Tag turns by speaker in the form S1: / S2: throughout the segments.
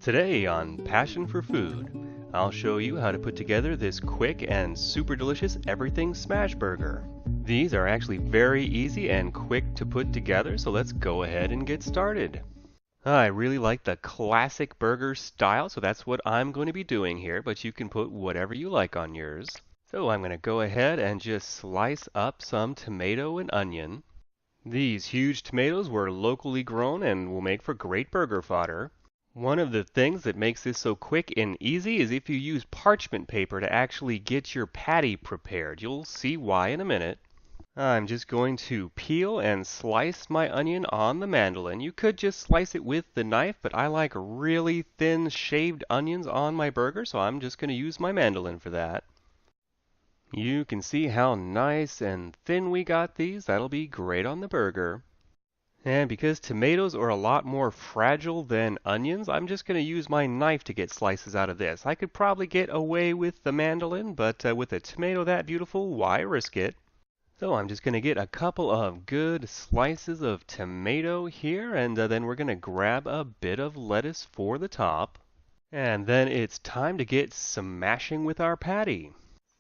S1: Today on Passion for Food, I'll show you how to put together this quick and super delicious everything smash burger. These are actually very easy and quick to put together, so let's go ahead and get started. I really like the classic burger style, so that's what I'm going to be doing here, but you can put whatever you like on yours. So I'm going to go ahead and just slice up some tomato and onion. These huge tomatoes were locally grown and will make for great burger fodder. One of the things that makes this so quick and easy is if you use parchment paper to actually get your patty prepared. You'll see why in a minute. I'm just going to peel and slice my onion on the mandolin. You could just slice it with the knife, but I like really thin shaved onions on my burger, so I'm just going to use my mandolin for that. You can see how nice and thin we got these. That'll be great on the burger. And because tomatoes are a lot more fragile than onions, I'm just going to use my knife to get slices out of this. I could probably get away with the mandolin, but with a tomato that beautiful, why risk it? So I'm just going to get a couple of good slices of tomato here, and then we're going to grab a bit of lettuce for the top. And then it's time to get smashing with our patty.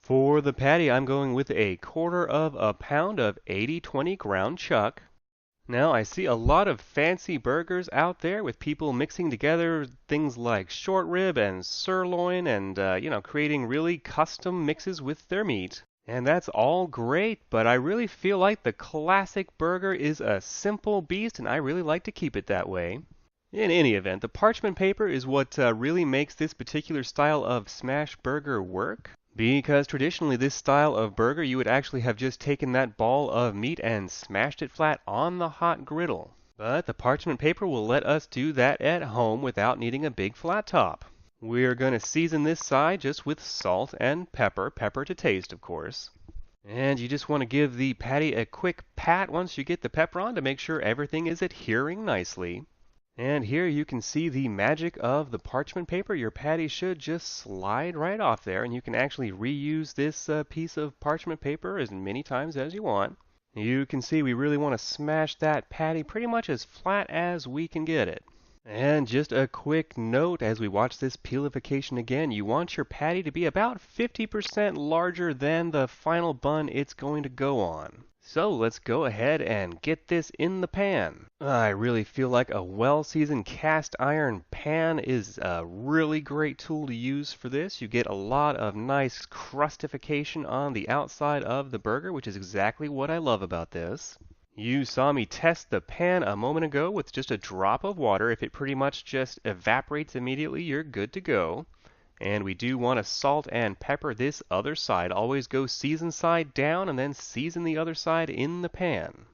S1: For the patty, I'm going with a quarter of a pound of 80/20 ground chuck. Now, I see a lot of fancy burgers out there with people mixing together things like short rib and sirloin and, creating really custom mixes with their meat. And that's all great, but I really feel like the classic burger is a simple beast, and I really like to keep it that way. In any event, the parchment paper is what really makes this particular style of smash burger work. Because traditionally this style of burger you would actually have just taken that ball of meat and smashed it flat on the hot griddle. But the parchment paper will let us do that at home without needing a big flat top. We're going to season this side just with salt and pepper to taste of course. And you just want to give the patty a quick pat once you get the pepper on to make sure everything is adhering nicely. And here you can see the magic of the parchment paper. Your patty should just slide right off there, and you can actually reuse this piece of parchment paper as many times as you want. You can see we really want to smash that patty pretty much as flat as we can get it. And just a quick note as we watch this peelification again, you want your patty to be about 50% larger than the final bun it's going to go on. So let's go ahead and get this in the pan. I really feel like a well-seasoned cast iron pan is a really great tool to use for this. You get a lot of nice crustification on the outside of the burger, which is exactly what I love about this. You saw me test the pan a moment ago with just a drop of water. If it pretty much just evaporates immediately, you're good to go. And we do want to salt and pepper this other side. Always go season side down and then season the other side in the pan.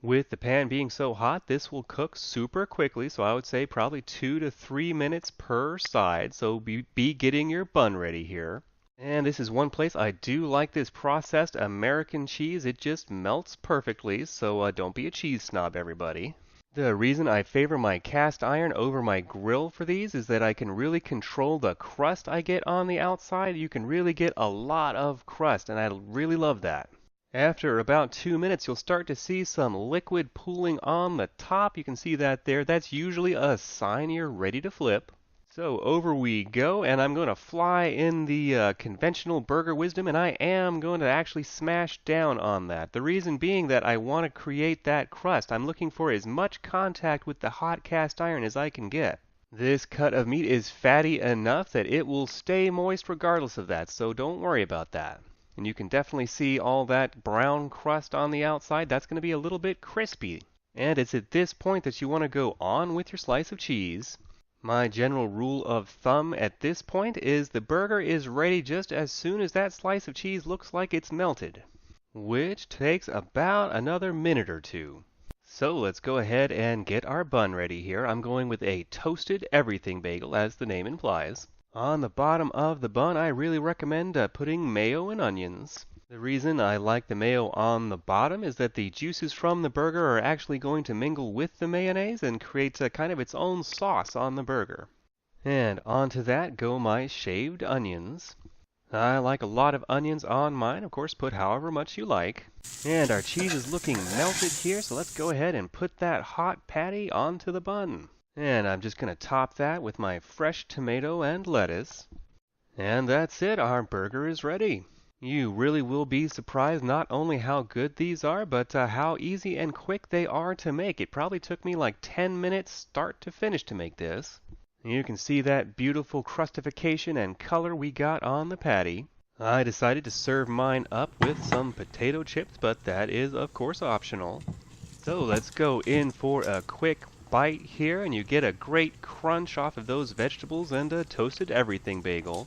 S1: With the pan being so hot, this will cook super quickly, so I would say probably 2 to 3 minutes per side. So be getting your bun ready here. And this is one place I do like this processed American cheese. It just melts perfectly, so don't be a cheese snob, everybody. The reason I favor my cast iron over my grill for these is that I can really control the crust I get on the outside. You can really get a lot of crust, and I really love that. After about 2 minutes, you'll start to see some liquid pooling on the top. You can see that there. That's usually a sign you're ready to flip. So over we go, and I'm going to fly in the conventional burger wisdom, and I am going to actually smash down on that. The reason being that I want to create that crust. I'm looking for as much contact with the hot cast iron as I can get. This cut of meat is fatty enough that it will stay moist regardless of that, so don't worry about that. And you can definitely see all that brown crust on the outside. That's going to be a little bit crispy. And it's at this point that you want to go on with your slice of cheese. My general rule of thumb at this point is the burger is ready just as soon as that slice of cheese looks like it's melted, which takes about another minute or two. So let's go ahead and get our bun ready here. I'm going with a toasted everything bagel, as the name implies. On the bottom of the bun, I really recommend putting mayo and onions. The reason I like the mayo on the bottom is that the juices from the burger are actually going to mingle with the mayonnaise and create kind of its own sauce on the burger. And onto that go my shaved onions. I like a lot of onions on mine. Of course, put however much you like. And our cheese is looking melted here, so let's go ahead and put that hot patty onto the bun. And I'm just going to top that with my fresh tomato and lettuce. And that's it, our burger is ready. You really will be surprised not only how good these are, but how easy and quick they are to make. It probably took me like 10 minutes start to finish to make this. You can see that beautiful crustification and color we got on the patty. I decided to serve mine up with some potato chips, but that is of course optional. So let's go in for a quick bite here, and you get a great crunch off of those vegetables and a toasted everything bagel.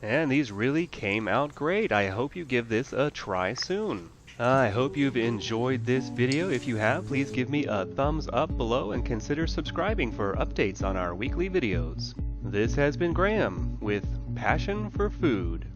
S1: And these really came out great. I hope you give this a try soon. I hope you've enjoyed this video. If you have, please give me a thumbs up below and consider subscribing for updates on our weekly videos. This has been Graham with Passion for Food.